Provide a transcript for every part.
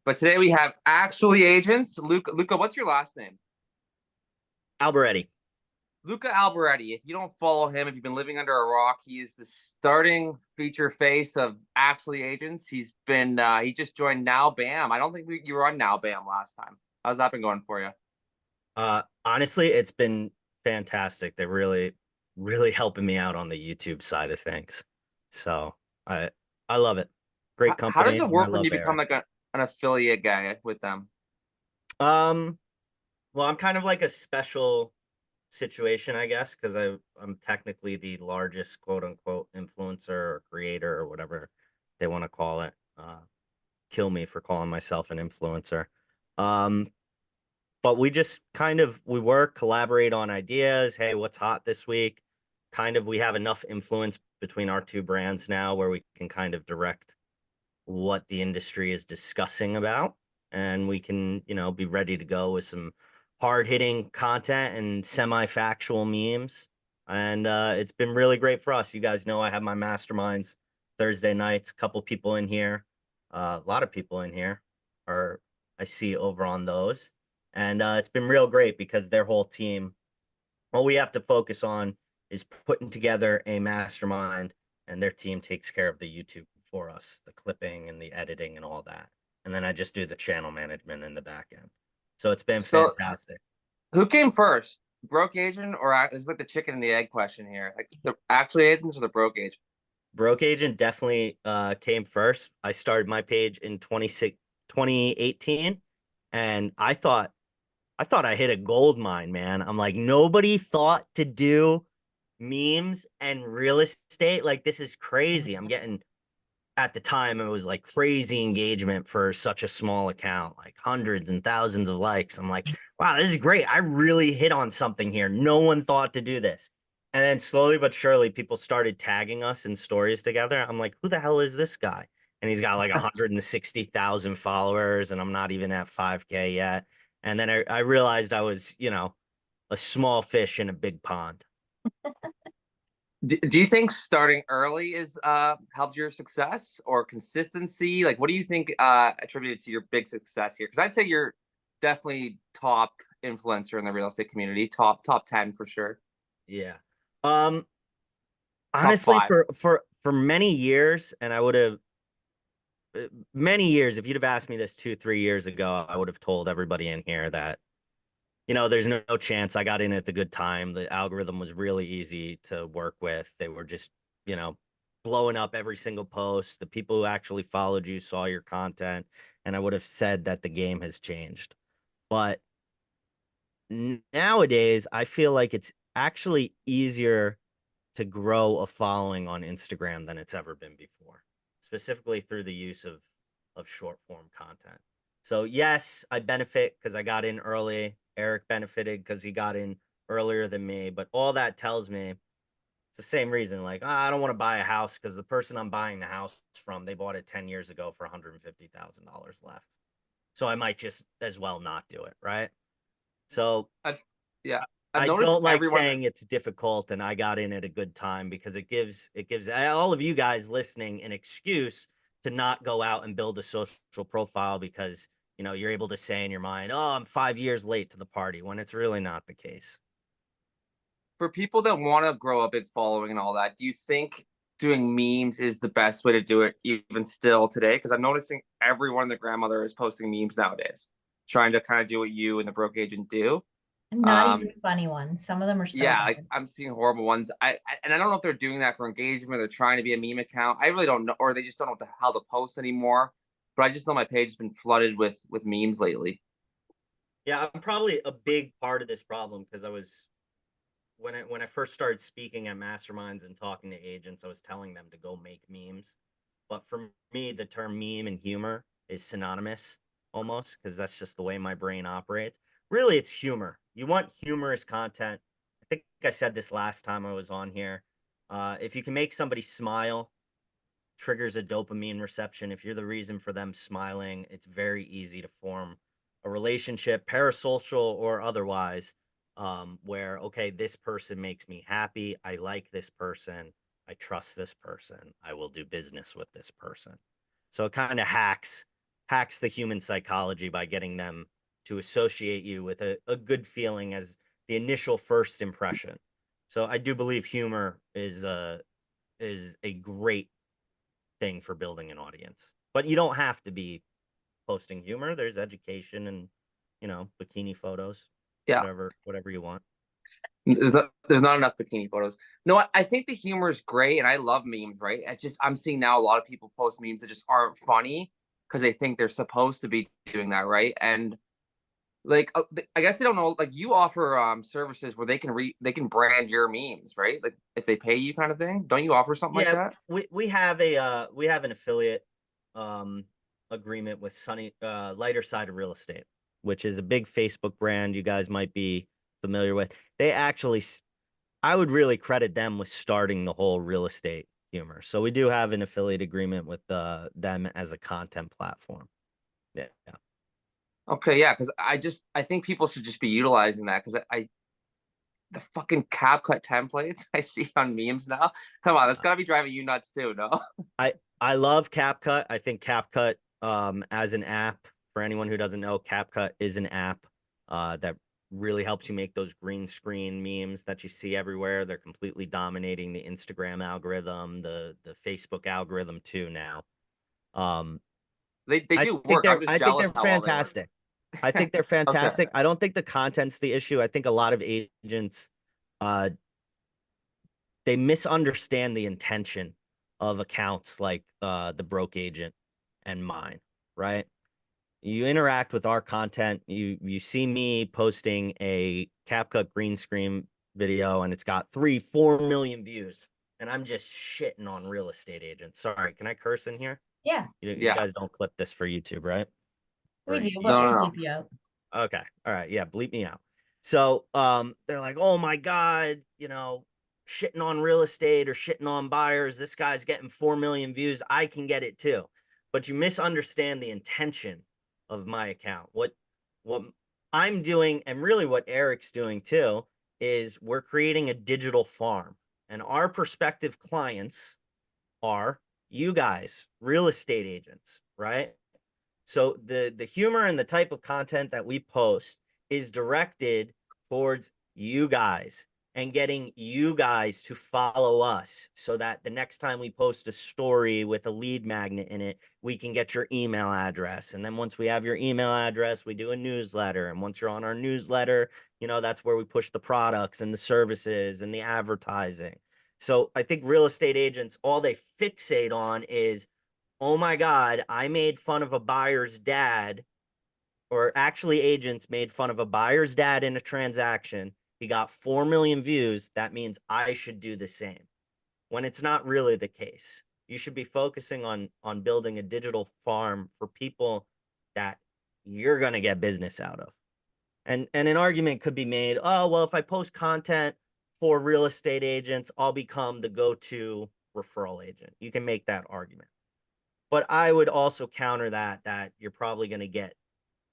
But today we have actually agents. Luca, what's your last name? Alboretti. Luca Alboretti. If you don't follow him, if you've been living under a rock, he is the starting feature face of actually agents. He just joined Now Bam. I don't think you were on Now Bam last time. How's that been going for you? Honestly, it's been fantastic. They're really helping me out on the YouTube side of things. So I I love it. Great How does company, it and I work when love you become Eric. like an affiliate guy with them? Um, well, I'm kind of like a special situation, I guess, because I'm technically the largest quote unquote influencer or creator or whatever they want to call it. Kill me for calling myself an influencer. Um, but we just kind of we work, collaborate on ideas. Hey, what's hot this week? Kind of we have enough influence between our two brands now where we can kind of direct what the industry is discussing about, and we can, be ready to go with some hard-hitting content and semi-factual memes. And it's been really great for us. You guys know I have my masterminds Thursday nights, a couple people in here, a lot of people in here are I see over on those. And it's been real great because their whole team, all we have to focus on is putting together a mastermind, and their team takes care of the YouTube for us, the clipping and the editing and all that. And then I just do the channel management in the back end. So it's been So fantastic. who came first? Broke agent or it's like the chicken and the egg question here. Like the actually agents or the broke agent? Broke Agent definitely came first. I started my page in 2018, and I thought I hit a gold mine, man. I'm like, nobody thought to do memes and real estate. Like, this is crazy. I'm getting, at the time, it was like crazy engagement for such a small account, like hundreds and thousands of likes. I'm like, wow, this is great. I really hit on something here. No one thought to do this. And then slowly but surely, people started tagging us in stories together. I'm like, who the hell is this guy? And he's got like 160,000 followers, and I'm not even at 5K yet. And then I realized I was, a small fish in a big pond. Do you think starting early is helped your success or consistency? Like, what do you think attributed to your big success here? Because I'd say you're definitely top influencer in the real estate community, top 10 for sure, Yeah. Um, top Honestly, five. for many years, and I would have many years, if you'd have asked me this 2, 3 years ago, I would have told everybody in here that, there's no chance. I got in at the good time. The algorithm was really easy to work with. They were just, you know, blowing up every single post. The people who actually followed you saw your content, and I would have said that the game has changed. But nowadays, I feel like it's actually easier to grow a following on Instagram than it's ever been before, specifically through the use of short form content. So yes, I benefit because I got in early. Eric benefited because he got in earlier than me. But all that tells me it's the same reason. Like, I don't want to buy a house because the person I'm buying the house from, they bought it 10 years ago for $150,000 left. So I might just as well not do it, right? So I've, yeah, I've I noticed don't like everyone. saying it's difficult and I got in at a good time because it gives all of you guys listening an excuse to not go out and build a social profile because you're able to say in your mind, "Oh, I'm 5 years late to the party," when it's really not the case. For people that want to grow a big following and all that, do you think doing memes is the best way to do it even still today? Because I'm noticing everyone and their grandmother is posting memes nowadays, trying to kind of do what you and the broke agent do. Not even Um, funny ones. Some of them are so yeah, like bad. I'm seeing horrible ones. And I don't know if they're doing that for engagement or they're trying to be a meme account. I really don't know, or they just don't know how to post anymore. But I just know my page has been flooded with memes lately. Yeah, I'm probably a big part of this problem because I was when I first started speaking at masterminds and talking to agents, I was telling them to go make memes. But for me, the term meme and humor is synonymous almost because that's just the way my brain operates. Really, it's humor. You want humorous content. I think I said this last time I was on here. If you can make somebody smile, triggers a dopamine reception. If you're the reason for them smiling, it's very easy to form a relationship, parasocial or otherwise, where, okay, this person makes me happy. I like this person. I trust this person. I will do business with this person. So it kind of hacks the human psychology by getting them to associate you with a good feeling as the initial first impression. So I do believe humor is a great thing for building an audience. But you don't have to be posting humor. There's education and, bikini photos, Yeah. whatever you want. There's not enough bikini photos. No, I think the humor is great, and I love memes. Right? It's just I'm seeing now a lot of people post memes that just aren't funny because they think they're supposed to be doing that, right? And like, I guess they don't know. Like, you offer services where they can brand your memes, right? Like, if they pay you, kind of thing. Don't you offer something like Yeah, that? we have an affiliate agreement with Lighter Side of Real Estate, which is a big Facebook brand you guys might be familiar with. They actually, I would really credit them with starting the whole real estate humor. So we do have an affiliate agreement with them as a content platform. Yeah. Okay, yeah, because I think people should just be utilizing that because I the fucking CapCut templates I see on memes now. Come on, that's gotta be driving you nuts too, no? I love CapCut. I think CapCut as an app, for anyone who doesn't know, CapCut is an app that really helps you make those green screen memes that you see everywhere. They're completely dominating the Instagram algorithm, the Facebook algorithm too now. They do work. I'm just I think jealous they're how well they work. fantastic. I think they're Okay. fantastic. I don't think the content's the issue. I think a lot of agents uh they misunderstand the intention of accounts like the broke agent and mine, right? You interact with our content, you see me posting a CapCut green screen video and it's got 3-4 million views, and I'm just shitting on real estate agents. Sorry, can I curse in here? Yeah, You Yeah. guys don't clip this for YouTube, right? we Or do, you but No, we'll no, no. bleep you out. Okay. All right. Yeah. Bleep me out. So, they're like, oh my God, shitting on real estate or shitting on buyers. This guy's getting 4 million views. I can get it too. But you misunderstand the intention of my account. What I'm doing, and really what Eric's doing too, is we're creating a digital farm. And our prospective clients are you guys, real estate agents, right? So the humor and the type of content that we post is directed towards you guys and getting you guys to follow us so that the next time we post a story with a lead magnet in it, we can get your email address. And then once we have your email address, we do a newsletter. And once you're on our newsletter, that's where we push the products and the services and the advertising. So I think real estate agents, all they fixate on is, oh my God, I made fun of a buyer's dad, or actually agents made fun of a buyer's dad in a transaction. He got 4 million views. That means I should do the same. When it's not really the case. You should be focusing on building a digital farm for people that you're going to get business out of. And an argument could be made, oh, well, if I post content for real estate agents, I'll become the go-to referral agent. You can make that argument. But I would also counter that you're probably going to get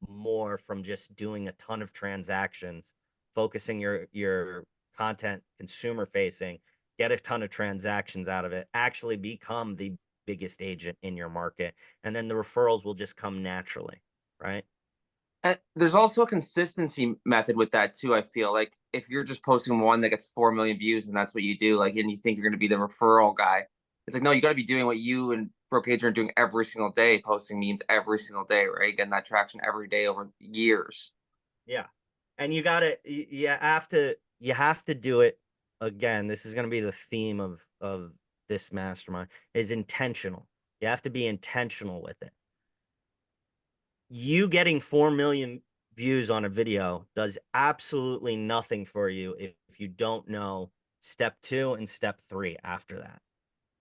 more from just doing a ton of transactions, focusing your content consumer facing, get a ton of transactions out of it, actually become the biggest agent in your market, and then the referrals will just come naturally, right? And there's also a consistency method with that too. I feel like if you're just posting one that gets 4 million views and that's what you do, like, and you think you're going to be the referral guy, it's like, no, you got to be doing what you and broke agent are doing every single day, posting memes every single day, right? Getting that traction every day over years. Yeah. And you have to do it. Again, this is going to be the theme of this mastermind, is intentional. You have to be intentional with it. You getting 4 million views on a video does absolutely nothing for you if you don't know step 2 and step 3 after that.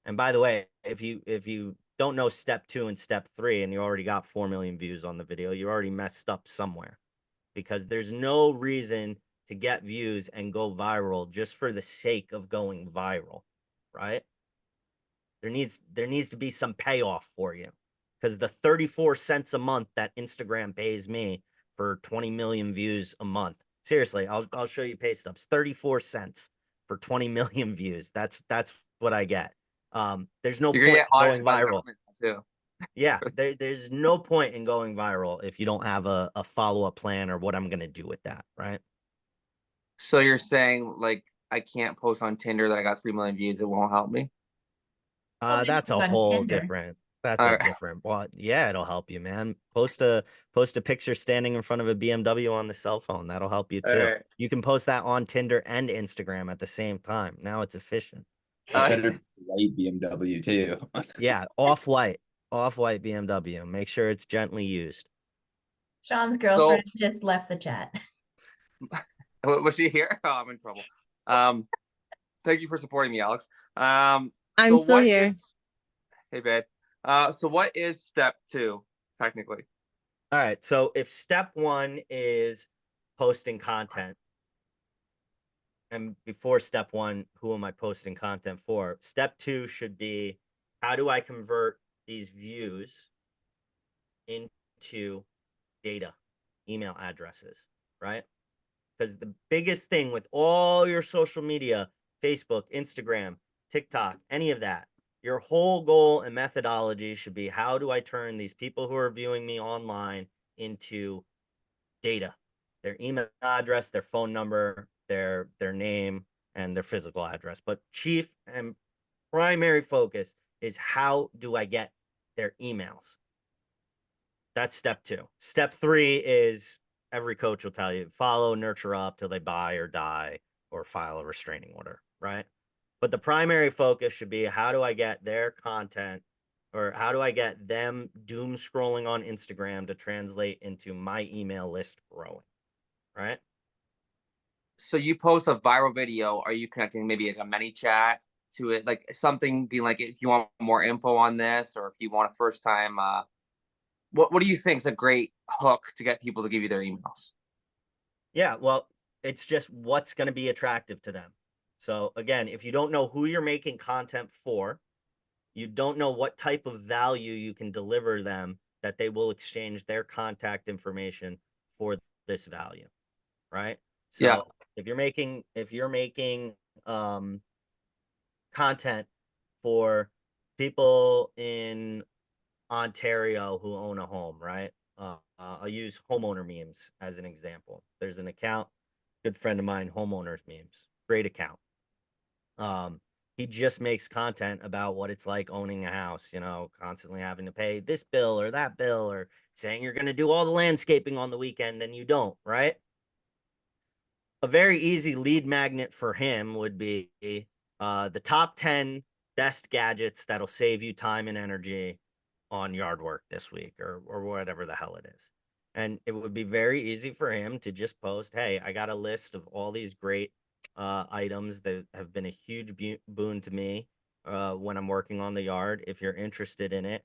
And by the way, if you don't know step 2 and step 3 and you already got 4 million views on the video, you already messed up somewhere, because there's no reason to get views and go viral just for the sake of going viral, right? There needs to be some payoff for you, because the 34 cents a month that Instagram pays me for 20 million views a month. Seriously, I'll show you pay stubs. 34 cents for 20 million views. That's what I get. There's no You're gonna point get in going audited by the viral. government too. Yeah, there's no point in going viral if you don't have a follow-up plan or what I'm gonna do with that, right? So you're saying like I can't post on Tinder that I got 3 million views, it won't help me? Well, maybe That's a on whole Tinder. different. That's All a right. different. Well, yeah, it'll help you, man. Post a picture standing in front of a BMW on the cell phone. That'll help you All too. right. You can post that on Tinder and Instagram at the same time. Now it's efficient. It Uh, better be white BMW too. Yeah, off-white BMW. Make sure it's gently used. Sean's so girlfriend just left the chat. was she here? Oh, I'm in trouble. Thank you for supporting me, Alex. I'm So still what here. is, hey babe. So what is step 2, technically? All right. So if step one is posting content, and before step one, who am I posting content for? Step two should be, how do I convert these views into data, email addresses, right? Because the biggest thing with all your social media, Facebook, Instagram, TikTok, any of that, your whole goal and methodology should be, how do I turn these people who are viewing me online into data, their email address, their phone number, their name, and their physical address. But chief and primary focus is, how do I get their emails? That's step two. Step three is, every coach will tell you, follow, nurture up till they buy or die or file a restraining order, right? But the primary focus should be, how do I get their content, or how do I get them doom scrolling on Instagram to translate into my email list growing, right? So you post a viral video. Are you connecting maybe like a mini chat to it? Like something being like, if you want more info on this, or if you want a first time, what do you think is a great hook to get people to give you their emails? Yeah, well, it's just what's going to be attractive to them. So again, if you don't know who you're making content for, you don't know what type of value you can deliver them, that they will exchange their contact information for this value, right? Yeah. So if you're making content for people in Ontario who own a home, right? I'll use homeowner memes as an example. There's an account, good friend of mine, homeowners memes, great account. He just makes content about what it's like owning a house, constantly having to pay this bill or that bill, or saying you're going to do all the landscaping on the weekend and you don't, right? A very easy lead magnet for him would be the top 10 best gadgets that'll save you time and energy on yard work this week, or whatever the hell it is. And it would be very easy for him to just post, hey, I got a list of all these great items that have been a huge boon to me when I'm working on the yard. If you're interested in it,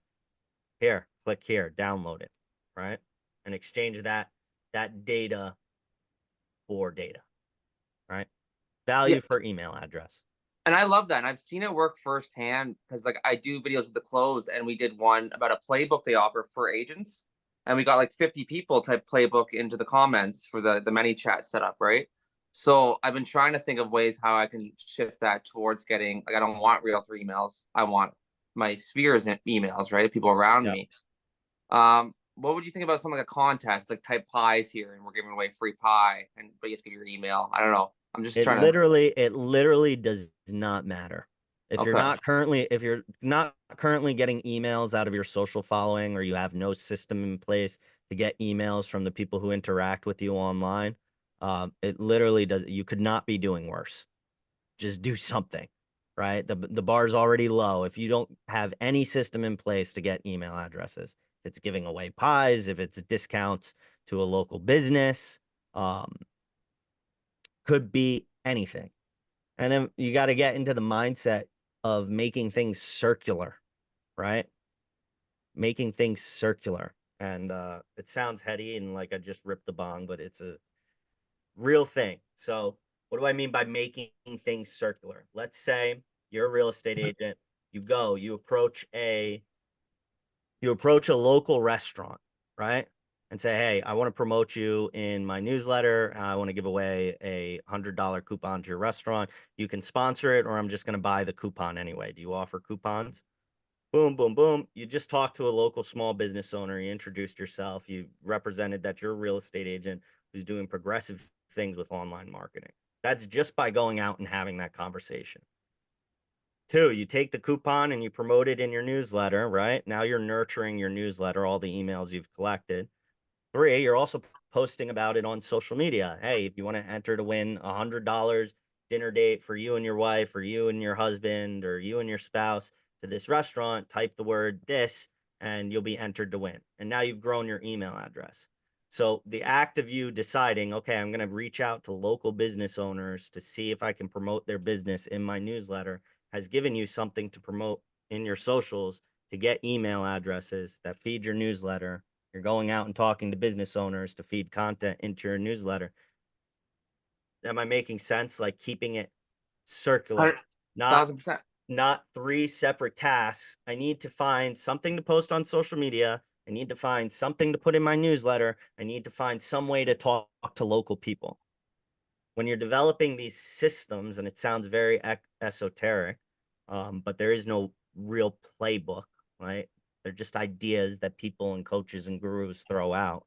here, click here, download it, right? And exchange that data for data, right? Yeah. Value for email address. And I love that. And I've seen it work firsthand because like I do videos with the close, and we did one about a playbook they offer for agents. And we got like 50 people type playbook into the comments for the many chat setup, right? So I've been trying to think of ways how I can shift that towards getting, like, I don't want realtor emails. I want my spheres emails, right? People around Yep. me. What would you think about something like a contest, like type pies here, and we're giving away free pie, and but you have to give your email. I don't know. I'm just It trying to. literally does not matter. If you're Okay. not currently getting emails out of your social following, or you have no system in place to get emails from the people who interact with you online, it literally does. You could not be doing worse. Just do something, right? The bar's already low. If you don't have any system in place to get email addresses, if it's giving away pies, if it's discounts to a local business, could be anything. And then you got to get into the mindset of making things circular, right? Making things circular. And it sounds heady and like I just ripped the bong, but it's a real thing. So what do I mean by making things circular? Let's say you're a real estate agent. You approach a local restaurant, right? And say, hey, I want to promote you in my newsletter. I want to give away a $100 coupon to your restaurant. You can sponsor it, or I'm just going to buy the coupon anyway. Do you offer coupons? boom, boom, boom. You just talked to a local small business owner. You introduced yourself. You represented that you're a real estate agent who's doing progressive things with online marketing. That's just by going out and having that conversation. 2, you take the coupon and you promote it in your newsletter, right? Now you're nurturing your newsletter, all the emails you've collected. 3, you're also posting about it on social media. Hey, if you want to enter to win $100 dinner date for you and your wife, or you and your husband, or you and your spouse to this restaurant, type the word this and you'll be entered to win. And now you've grown your email address. So the act of you deciding, okay, I'm going to reach out to local business owners to see if I can promote their business in my newsletter has given you something to promote in your socials to get email addresses that feed your newsletter. You're going out and talking to business owners to feed content into your newsletter. Am I making sense? Like keeping it circular, not 1000%. not 3 separate tasks. I need to find something to post on social media. I need to find something to put in my newsletter. I need to find some way to talk to local people. When you're developing these systems, and it sounds very esoteric, but there is no real playbook, right? They're just ideas that people and coaches and gurus throw out.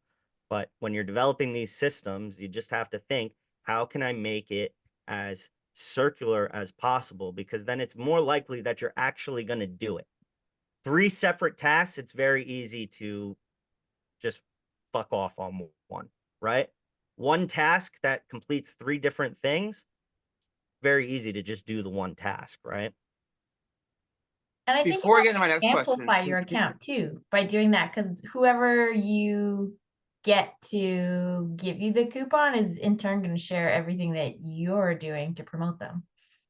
But when you're developing these systems, you just have to think, how can I make it as circular as possible? Because then it's more likely that you're actually going to do it. 3 separate tasks, it's very easy to just fuck off on one, right? One task that completes 3 different things, very easy to just do the one task, right? And I think Before I it get to my helps next question, amplify your account too by doing that, because whoever you get to give you the coupon is in turn going to share everything that you're doing to promote them.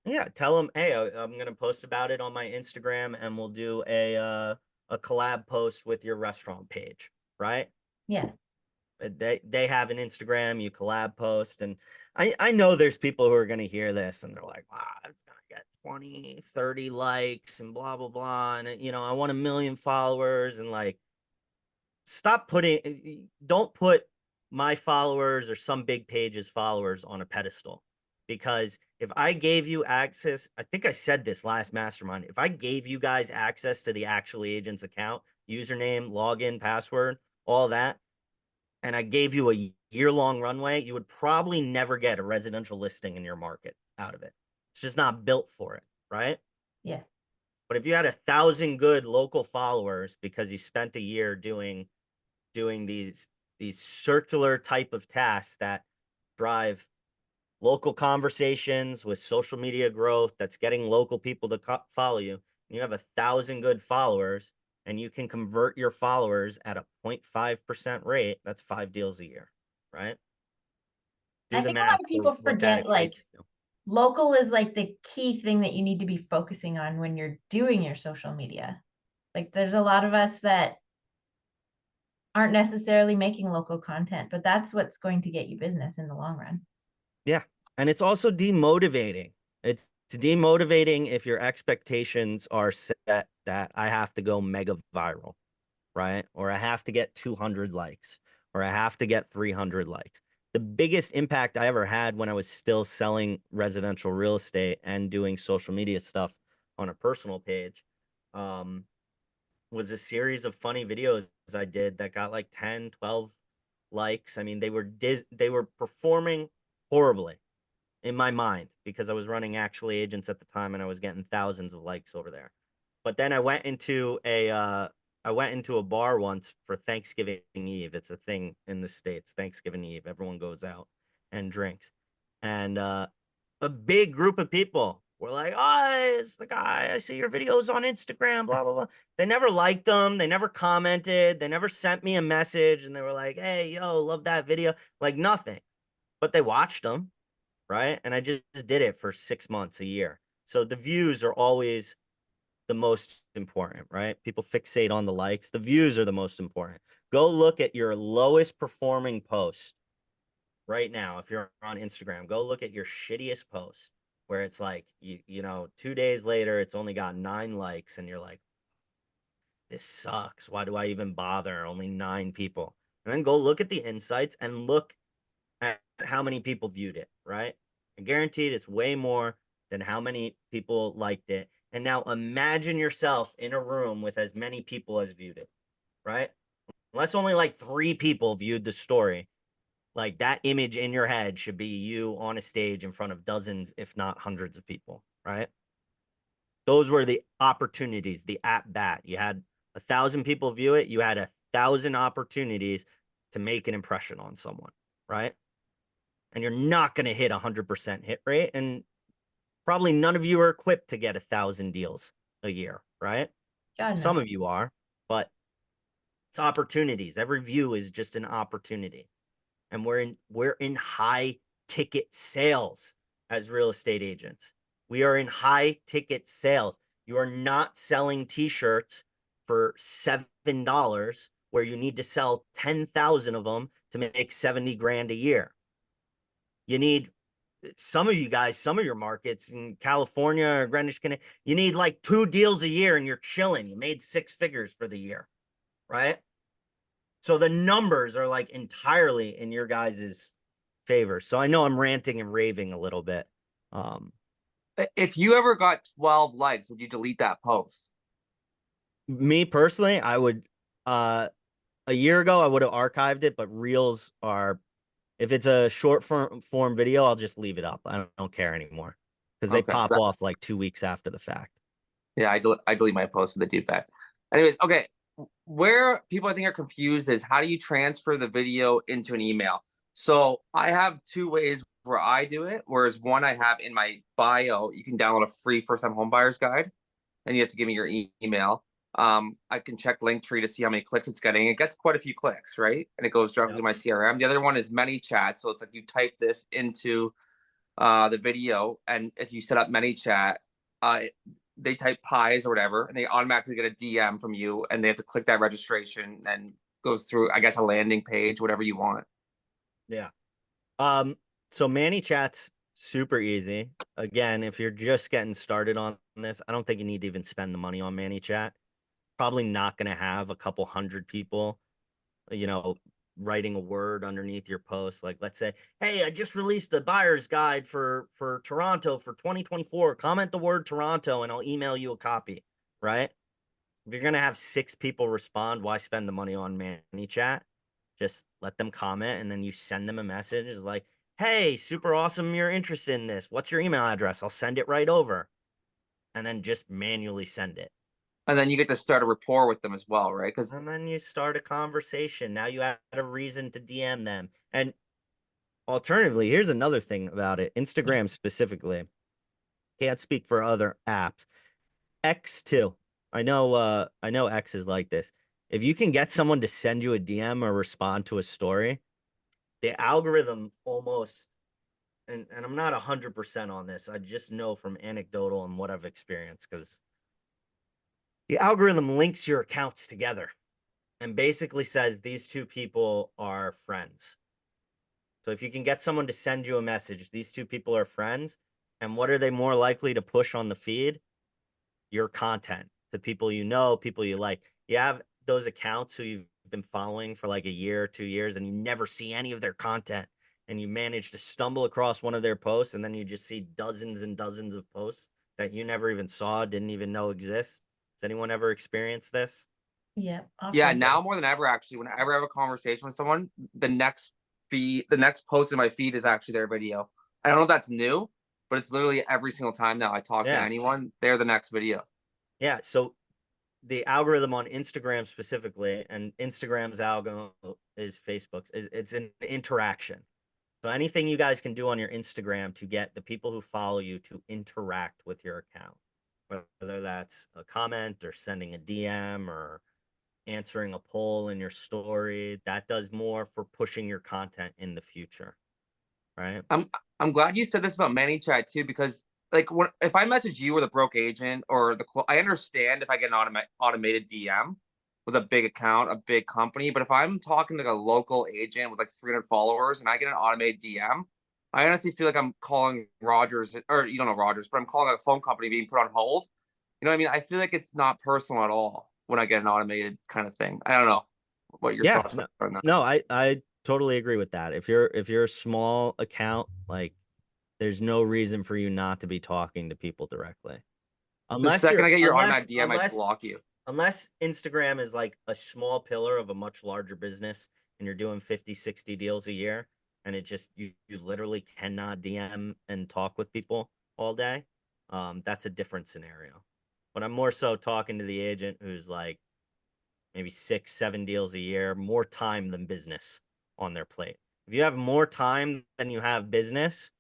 Yeah, tell them, hey, I'm gonna post about it on my Instagram, and we'll do a collab post with your restaurant page, right? Yeah. They have an Instagram, you collab post, and I know there's people who are gonna hear this and they're like, wow, I'm gonna get 20, 30 likes and blah blah blah, and you know, I want 1 million followers, and like, stop putting, don't put my followers or some big page's followers on a pedestal. Because if I gave you access, I think I said this last mastermind, if I gave you guys access to the Actually Agents account, username, login, password, all that, and I gave you a year-long runway, you would probably never get a residential listing in your market out of it. It's just not built for it, right? Yeah. But if you had 1,000 good local followers because you spent a year doing these circular type of tasks that drive local conversations with social media growth, that's getting local people to follow you, and you have 1,000 good followers, and you can convert your followers at a 0.5% rate, that's 5 deals a year, right? Do I the think a math lot of for people what that forget, like, equates to. local is like the key thing that you need to be focusing on when you're doing your social media. Like, there's a lot of us that aren't necessarily making local content, but that's what's going to get you business in the long run. Yeah. And it's also demotivating. It's demotivating if your expectations are set that I have to go mega viral, right? Or I have to get 200 likes, or I have to get 300 likes. The biggest impact I ever had when I was still selling residential real estate and doing social media stuff on a personal page, was a series of funny videos I did that got like 10, 12 likes. I mean, they were performing horribly in my mind because I was running Actually Agents at the time and I was getting thousands of likes over there. But then I went into a bar once for Thanksgiving Eve. It's a thing in the States, Thanksgiving Eve. Everyone goes out and drinks. And a big group of people were like, oh, it's the guy. I see your videos on Instagram, blah, blah, blah. They never liked them. They never commented. They never sent me a message. And they were like, hey, yo, love that video. Like nothing. But they watched them, right? And I just did it for 6 months, a year. So the views are always the most important, right? People fixate on the likes. The views are the most important. Go look at your lowest performing post right now. If you're on Instagram, go look at your shittiest post where it's like, you know, 2 days later, it's only got 9 likes and you're like, this sucks. Why do I even bother? Only 9 people. And then go look at the insights and look at how many people viewed it, right? I guarantee it's way more than how many people liked it. And now imagine yourself in a room with as many people as viewed it, right? Unless only like 3 people viewed the story, like that image in your head should be you on a stage in front of dozens, if not hundreds of people, right? Those were the opportunities, the at bat. You had 1,000 people view it. You had 1,000 opportunities to make an impression on someone, right? And you're not going to hit 100% hit rate. And probably none of you are equipped to get 1,000 deals a year, right? God, no. Some of you are, but it's opportunities. Every view is just an opportunity. And we're in high ticket sales as real estate agents. We are in high ticket sales. You are not selling t-shirts for $7 where you need to sell 10,000 of them to make 70 grand a year. You need, some of you guys, some of your markets in California or Greenwich, you need like 2 deals a year and you're chilling. You made 6 figures for the year, right? So the numbers are like entirely in your guys' favor. So I know I'm ranting and raving a little bit. If you ever got 12 likes, would you delete that post? Me personally, I would, a year ago, I would have archived it, but reels are, if it's a short form video, I'll just leave it up. I don't care anymore because they Okay, so pop that- off like 2 weeks after the fact. Yeah, I delete my posts to the do back. Anyways, okay. Where people I think are confused is how do you transfer the video into an email? So I have 2 ways where I do it. Whereas one I have in my bio, you can download a free first time home buyers guide, and you have to give me your email. I can check Linktree to see how many clicks it's getting. It gets quite a few clicks, right? And it goes directly to my CRM. The other one is ManyChat. So it's like you type this into the video, and if you set up ManyChat, they type pies or whatever, and they automatically get a DM from you, and they have to click that registration and goes through, I guess, a landing page, whatever you want. Yeah. So ManyChat's super easy. Again, if you're just getting started on this, I don't think you need to even spend the money on ManyChat. Probably not going to have a couple hundred people, writing a word underneath your post. Like, let's say, hey, I just released the buyer's guide for Toronto for 2024. Comment the word Toronto and I'll email you a copy, right? If you're going to have 6 people respond, why spend the money on ManyChat? Just let them comment and then you send them a message. It's like, hey, super awesome, you're interested in this. What's your email address? I'll send it right over. And then just manually send it. And then you get to start a rapport with them as well, right? Because And then you start a conversation. Now you have a reason to DM them. And alternatively, here's another thing about it. Instagram specifically. Can't speak for other apps. X too. I know X is like this. If you can get someone to send you a DM or respond to a story, the algorithm almost, and I'm not 100% on this. I just know from anecdotal and what I've experienced, because the algorithm links your accounts together and basically says these 2 people are friends. So if you can get someone to send you a message, these 2 people are friends, and what are they more likely to push on the feed? Your content to people you know, people you like. You have those accounts who you've been following for like a year, 2 years, and you never see any of their content, and you manage to stumble across one of their posts, and then you just see dozens and dozens of posts that you never even saw, didn't even know exist. Has anyone ever experienced this? Yeah. yeah, Often. now more than ever, actually, whenever I have a conversation with someone, the next post in my feed is actually their video. I don't know if that's new, but it's literally every single time now I talk to anyone, they're the next video. Yeah. So the algorithm on Instagram specifically, and Instagram's algorithm is Facebook's, it's an interaction. So anything you guys can do on your Instagram to get the people who follow you to interact with your account, whether that's a comment or sending a DM or answering a poll in your story, that does more for pushing your content in the future, right? I'm glad you said this about ManyChat too, because like if I message you or the broke agent or I understand if I get an automated DM with a big account, a big company, but if I'm talking to a local agent with like 300 followers and I get an automated DM, I honestly feel like I'm calling Rogers, or you don't know Rogers, but I'm calling a phone company being put on hold. You know what I mean? I feel like it's not personal at all when I get an automated kind of thing. I don't know what your thoughts are on that. No, I totally agree with that. If you're a small account, like there's no reason for you not to be talking to people directly. The Unless second I you're get your unless automatic DM, I unless block you. unless Instagram is like a small pillar of a much larger business and you're doing 50, 60 deals a year and it just you literally cannot DM and talk with people all day. That's a different scenario. But I'm more so talking to the agent who's like maybe 6, 7 deals a year, more time than business on their plate. If you have more time than you have business,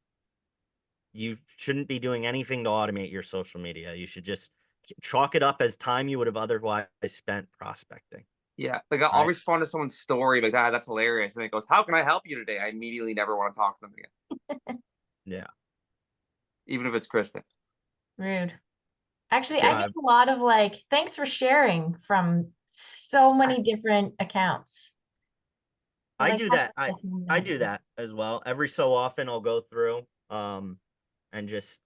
you shouldn't be doing anything to automate your social media. You should just chalk it up as time you would have otherwise spent prospecting. Yeah, like I'll Right. respond to someone's story, like that's hilarious, and it goes, "How can I help you today?" I immediately never want to talk to them again, Yeah. even if it's Kristen. Rude. Actually, Yeah. I get a lot of like, thanks for sharing from so many different accounts. I Like, do that's that. I definitely do that as well. Every so often I'll go through and just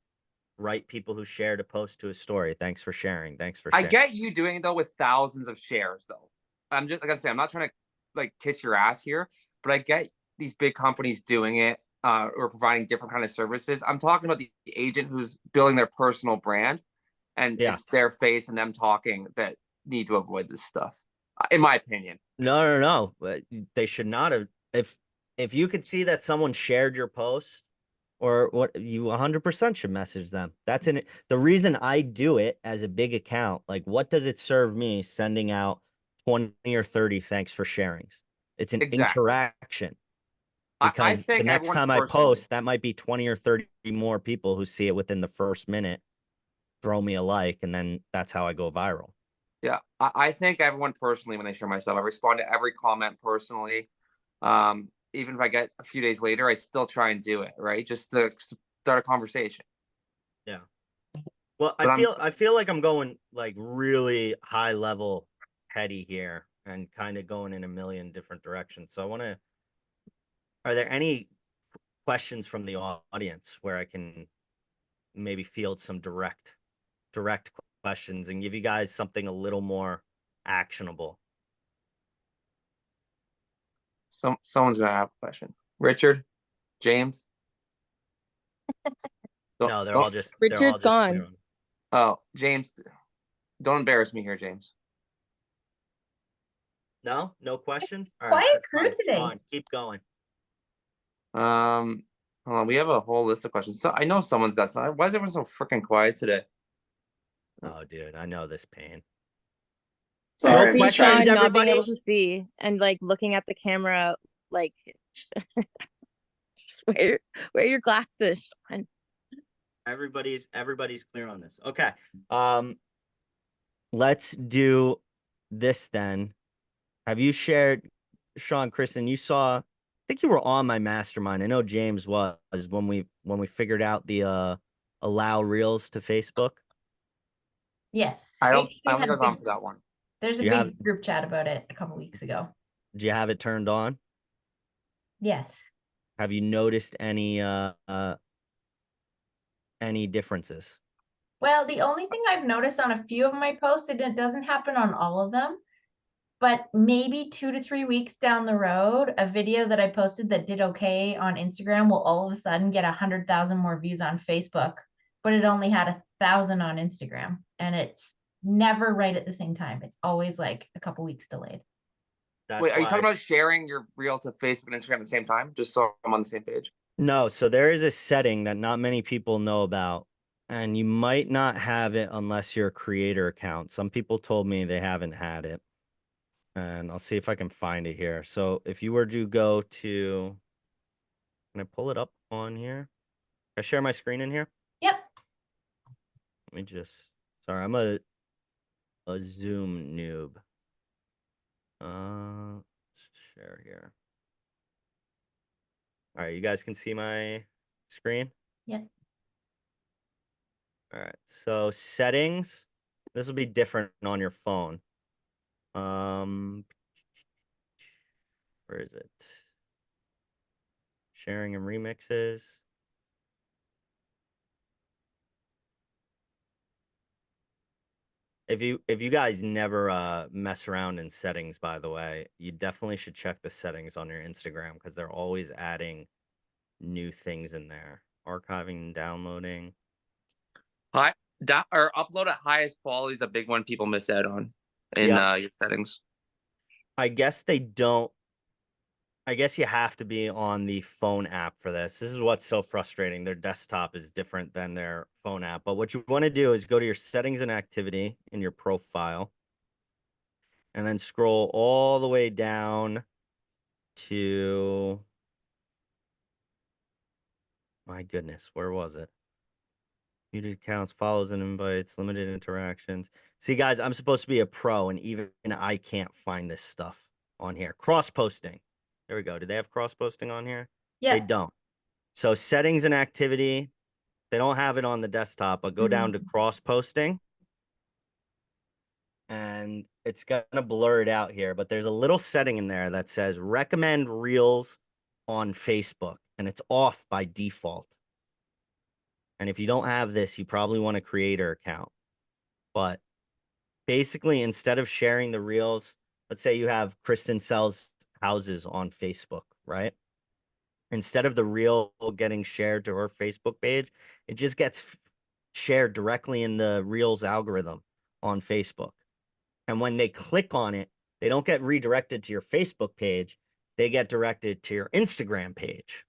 write people who shared a post to a story. Thanks for sharing. Thanks for I sharing. get you doing it though with thousands of shares though. I'm just like I say, I'm not trying to like kiss your ass here, but I get these big companies doing it or providing different kind of services. I'm talking about the agent who's building their personal brand, and Yeah. it's their face and them talking that need to avoid this stuff, in my opinion. No. They should not have. If you could see that someone shared your post or what, you 100% should message them. That's the reason I do it as a big account. Like, what does it serve me sending out 20 or 30 thanks for sharings? It's an Exactly. interaction. I Because the think next everyone time I personally. post, that might be 20 or 30 more people who see it within the first minute, throw me a like, and then that's how I go viral. Yeah, I think everyone personally when they share my stuff, I respond to every comment personally. Even if I get a few days later, I still try and do it, right? Just to start a conversation. Yeah. Well, But I feel like I'm going like really high level heady here and kind of going in a million different directions. So are there any questions from the audience where I can maybe field some direct questions and give you guys something a little more actionable? someone's gonna have a question. Richard, James. No, they're Don't. all just Richard's gone. clear on- Oh, James, don't embarrass me here, James. No questions. All right, quiet that's crew fine. today. Sean, keep going. Hold on, we have a whole list of questions. So I know someone's got some. Why is everyone so freaking quiet today? Oh, dude, I know this pain. I No see questions, Sean not being everybody? able to see and like looking at the camera, like just wear your glasses, Sean. Everybody's clear on this. Okay. Let's do this then. Have you shared, Sean, Kristen, you saw, I think you were on my mastermind. I know James was when we figured out the allow reels to Facebook. Yes. I we don't actually think had I a was on big- for that one. There's a Do you big have- group chat about it a couple weeks ago. Do you have it turned on? Yes. Have you noticed any differences? Well, the only thing I've noticed on a few of my posts, it doesn't happen on all of them, but maybe 2 to 3 weeks down the road, a video that I posted that did okay on Instagram will all of a sudden get 100,000 more views on Facebook, but it only had 1,000 on Instagram, and it's never right at the same time. It's always like a couple weeks delayed. That's Wait, are you why talking about sharing your reel to Facebook and Instagram at the same time? Just so I'm on the same page. No, so there is a setting that not many people know about, and you might not have it unless you're a creator account. Some people told me they haven't had it, and I'll see if I can find it here. So if you were to go to, can I pull it up on here? Can I share my screen in here? Yep. Let me just, sorry, I'm a Zoom noob. Let's share here. All right, you guys can see my screen? Yep. All right, so settings. This will be different on your phone. Where is it? Sharing and remixes. If you guys never mess around in settings, by the way, you definitely should check the settings on your Instagram because they're always adding new things in there. Archiving and downloading. Hi. or upload at highest quality is a big one people miss out on in Yep. your settings. I guess they don't. I guess you have to be on the phone app for this. This is what's so frustrating. Their desktop is different than their phone app. But what you want to do is go to your settings and activity in your profile, and then scroll all the way down to, my goodness, where was it? Muted accounts, follows and invites, limited interactions. See, guys, I'm supposed to be a pro, and even I can't find this stuff on here. Cross posting. There we go. Do they have cross posting on here? They Yeah. don't. So settings and activity, they don't have it on the desktop, but go down to cross posting. And it's gonna blur it out here, but there's a little setting in there that says recommend reels on Facebook, and it's off by default. And if you don't have this, you probably want a creator account. But basically, instead of sharing the reels, let's say you have Kristen sells houses on Facebook, right? Instead of the reel getting shared to her Facebook page, it just gets shared directly in the reels algorithm on Facebook. And when they click on it, they don't get redirected to your Facebook page. They get directed to your Instagram page.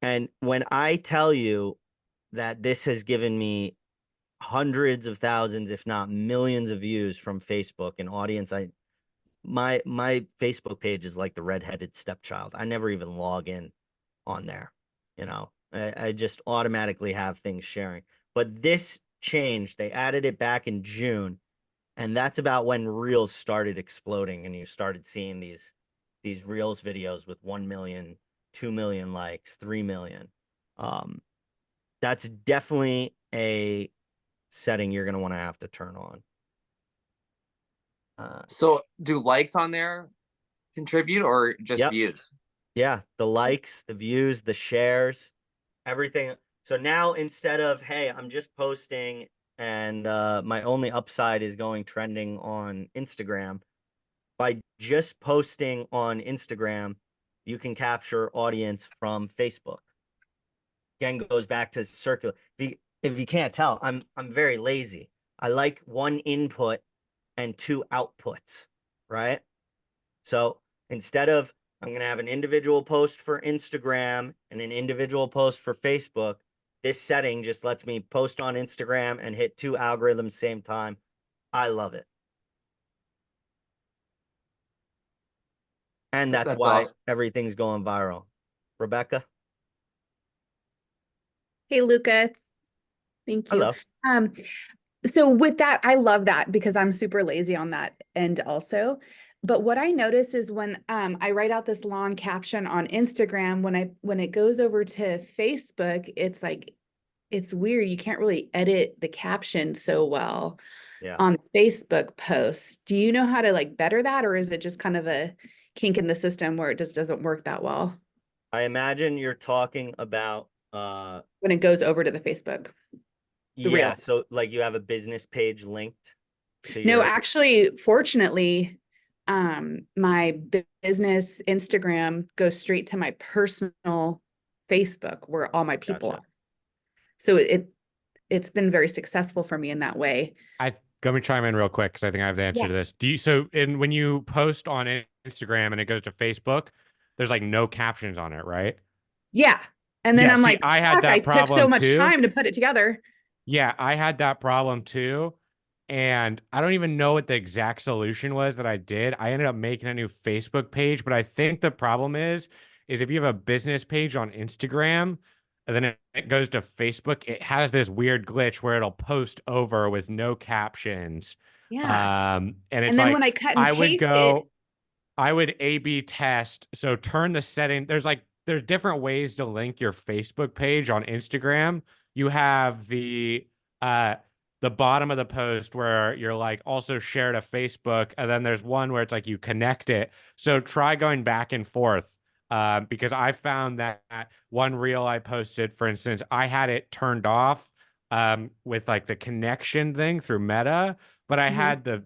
And when I tell you that this has given me hundreds of thousands, if not millions of views from Facebook and audience, my Facebook page is like the redheaded stepchild. I never even log in on there. You know, I just automatically have things sharing. But this changed. They added it back in June, and that's about when Reels started exploding, and you started seeing these Reels videos with 1 million, 2 million likes, 3 million. That's definitely a setting you're going to want to have to turn on. So do likes on there contribute or just Yep. views? Yeah, the likes, the views, the shares, everything. So now instead of, hey, I'm just posting and my only upside is going trending on Instagram, by just posting on Instagram, you can capture audience from Facebook. Again, goes back to circular. If you can't tell, I'm very lazy. I like one input and two outputs, right? So instead of, I'm going to have an individual post for Instagram and an individual post for Facebook, this setting just lets me post on Instagram and hit two algorithms same time. I love it. And that's why awesome. everything's going viral. Rebecca? Hey, Luca. Thank you. Hello. So with that, I love that because I'm super lazy on that end also. But what I notice is when I write out this long caption on Instagram, when it goes over to Facebook, it's like, it's weird. You can't really edit the caption so well on Facebook posts. Do you know how to like better that, or is it just kind of a kink in the system where it just doesn't work that well I imagine you're talking about when it goes over to the Facebook? The yeah, reel. so like you have a business page linked to No, your actually, fortunately, my business Instagram goes straight to my personal Facebook where all my people Gotcha. are. So it's been very successful for me in that way. Let me chime in real quick because I think I have the answer Yeah. to this. When you post on Instagram and it goes to Facebook, there's like no captions on it, right? Yeah. And then Yeah, I'm see, like, I had fuck, that I took so problem much too. time to put it together. Yeah, I had that problem too. And I don't even know what the exact solution was that I did. I ended up making a new Facebook page, but I think the problem is if you have a business page on Instagram and then it goes to Facebook, it has this weird glitch where it'll post over with no captions. Yeah. And it's And then like when I cut and I would paste go, I would A/B test. So turn the setting. There's different ways to link your Facebook page on Instagram. You have the bottom of the post where you're like also share to Facebook, and then there's one where it's like you connect it. So try going back and forth. Because I found that one reel I posted, for instance, I had it turned off with like the connection thing through Meta, but I had the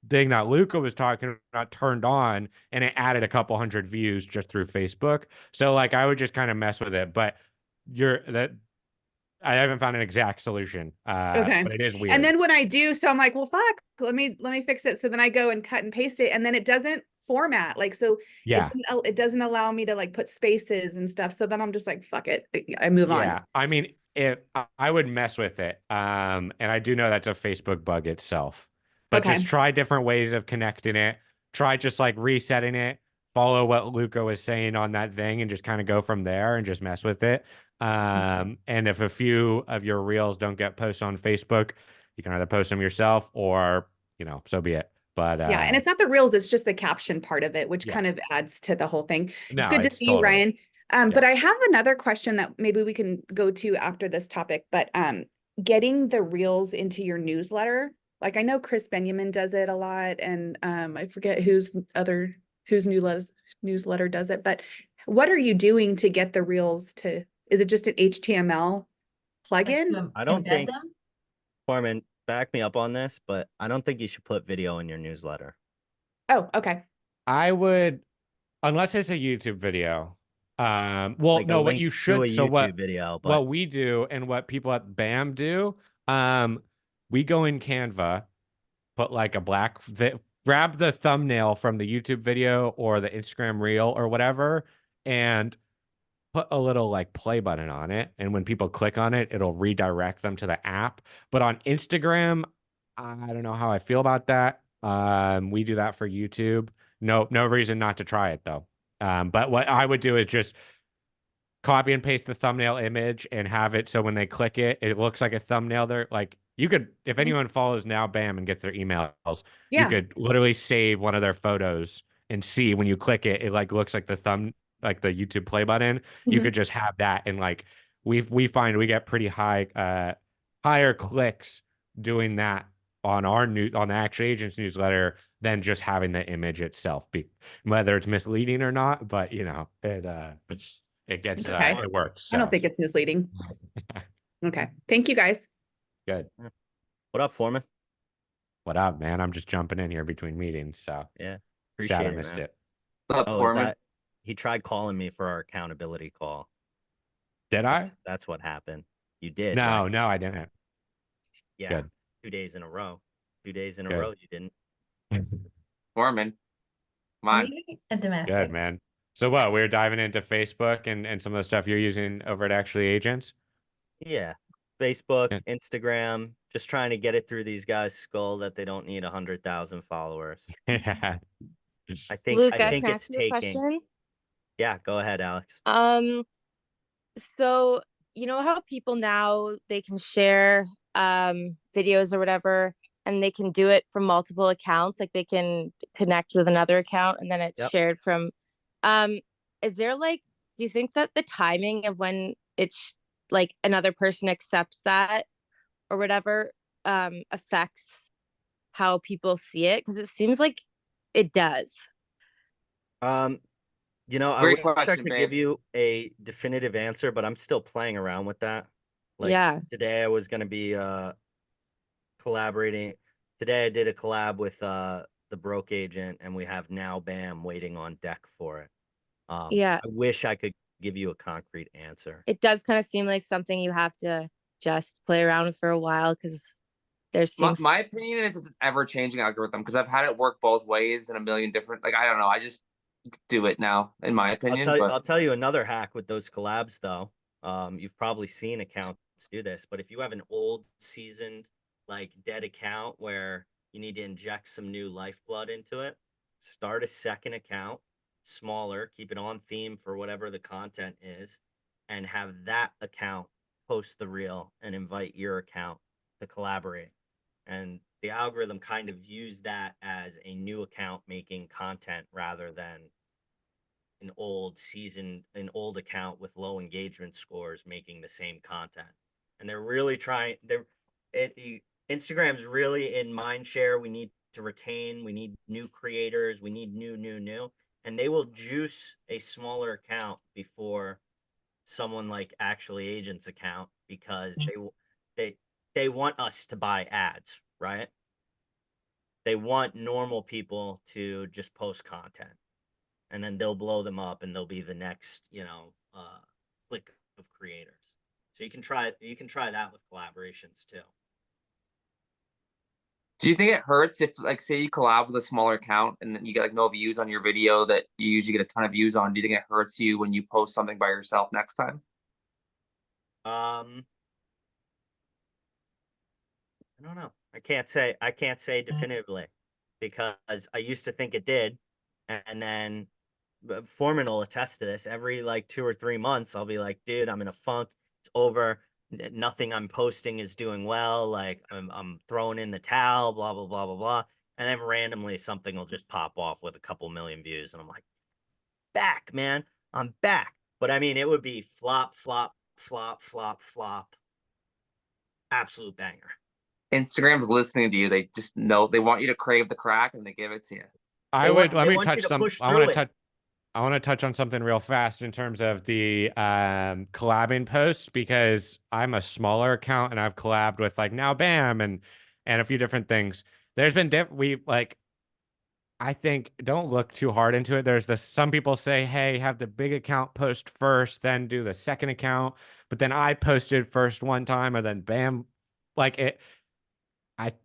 thing that Luca was talking about turned on, and it added a couple hundred views just through Facebook. So like I would just kind of mess with it, but I haven't found an exact solution. Okay. But it is weird. And then when I do, so I'm like, well, fuck, let me fix it. So then I go and cut and paste it, and then it doesn't format. Like, so yeah. it doesn't allow me to like put spaces and stuff. So then I'm just like, fuck it. I move Yeah. on. I mean, I would mess with it. And I do know that's a Facebook bug itself. But Okay. just try different ways of connecting it. Try just like resetting it. Follow what Luca was saying on that thing and just kind of go from there and just mess with it. And if a few of your reels don't get posted on Facebook, you can either post them yourself or, so be it. But Yeah, and it's not the reels, it's just the caption part of it, which Yeah. kind of adds to the whole thing. no, It's good to it's see you, totally. Ryan. But I have another question that maybe we can go to after this topic, but getting the reels into your newsletter. Like I know Chris Benjamin does it a lot, and I forget whose newsletter does it, but what are you doing to get the reels to, is it just an HTML Like plugin? to I don't embed think- them? Foreman, back me up on this, but I don't think you should put video in your newsletter. Oh, okay. I would, unless it's a YouTube video. Well, Like a no, what link you to should, a so what, YouTube video, but what we do and what people at BAM do, we go in Canva, put like a grab the thumbnail from the YouTube video or the Instagram reel or whatever, and put a little like play button on it. And when people click on it, it'll redirect them to the app. But on Instagram, I don't know how I feel about that. We do that for YouTube. No reason not to try it though. But what I would do is just copy and paste the thumbnail image and have it so when they click it, it looks like a thumbnail. They're like, you could, if anyone follows now BAM and gets their emails, you Yeah. could literally save one of their photos and see when you click it, it like looks like like the YouTube play button. You Mhm. could just have that, and like we find we get pretty higher clicks doing that on on the Action Agents newsletter than just having the image itself, whether it's misleading or not. But it gets Okay. it works. I don't So think it's misleading. Okay. Thank you guys. good. what up, Foreman? What up, man? I'm just jumping in here between meetings, so Yeah, sad appreciate I it, missed man. it. What's up, Oh, is Foreman? that he tried calling me for our accountability call? Did I? That's what happened. You did, No, right? no, I didn't. Yeah, Good. 2 days in a row. 2 days in a Good. row, you didn't. Foreman. Come on. Maybe a domestic. Good, man. So what? We're diving into Facebook and some of the stuff you're using over at Actually Agents. Yeah, Facebook, Yeah. Instagram, just trying to get it through these guys' skull that they don't need 100,000 followers. Yeah. I think Luca, I think can I it's ask you a taking. question? Yeah, go ahead, Alex. So you know how people now they can share videos or whatever, and they can do it from multiple accounts, like they can connect with another account and then it's Yep. shared from is there like, do you think that the timing of when it's like another person accepts that or whatever affects how people see it? Because it seems like it does. I Great wish I question, could give babe. you a definitive answer, but I'm still playing around with that. Like Yeah. today I was gonna be collaborating. Today I did a collab with the broke agent, and we have now BAM waiting on deck for it. Yeah. I wish I could give you a concrete answer. It does kind of seem like something you have to just play around with for a while, because there's My opinion is it's an ever-changing algorithm because I've had it work both ways in a million different. Like I don't know. I just do it now, in my opinion. I'll tell you another hack with those collabs though. You've probably seen accounts do this, but if you have an old seasoned like dead account where you need to inject some new lifeblood into it, start a second account, smaller, keep it on theme for whatever the content is, and have that account post the reel and invite your account to collaborate. And the algorithm kind of views that as a new account making content rather than an old account with low engagement scores making the same content. And they're really trying, Instagram's really in mind share. We need to retain, we need new creators, we need new, and they will juice a smaller account before someone like Actually Agents account, because they want us to buy ads, right? They want normal people to just post content, and then they'll blow them up and they'll be the next, clique of creators. So you can try that with collaborations too. Do you think it hurts if, like, say you collab with a smaller account and then you get like no views on your video that you usually get a ton of views on? Do you think it hurts you when you post something by yourself next time? I don't know. I can't say definitively because I used to think it did, and then Foreman will attest to this. Every like 2 or 3 months, I'll be like, dude, I'm in a funk. It's over. Nothing I'm posting is doing well. Like I'm throwing in the towel, blah, blah, blah, blah, blah. And then randomly something will just pop off with a couple million views. And I'm like, back, man. I'm back. But I mean, it would be flop, flop, flop, flop, flop. Absolute banger. Instagram's listening to you. They just know they want you to crave the crack and they give it to you. I They would want- let they me want you touch to some. push I through want to it. touch. I want to touch on something real fast in terms of the collabing posts because I'm a smaller account and I've collabed with like Now Bam and a few different things. There's been we like I think don't look too hard into it. There's some people say, hey, have the big account post first, then do the second account. But then I posted first one time and then bam, like it.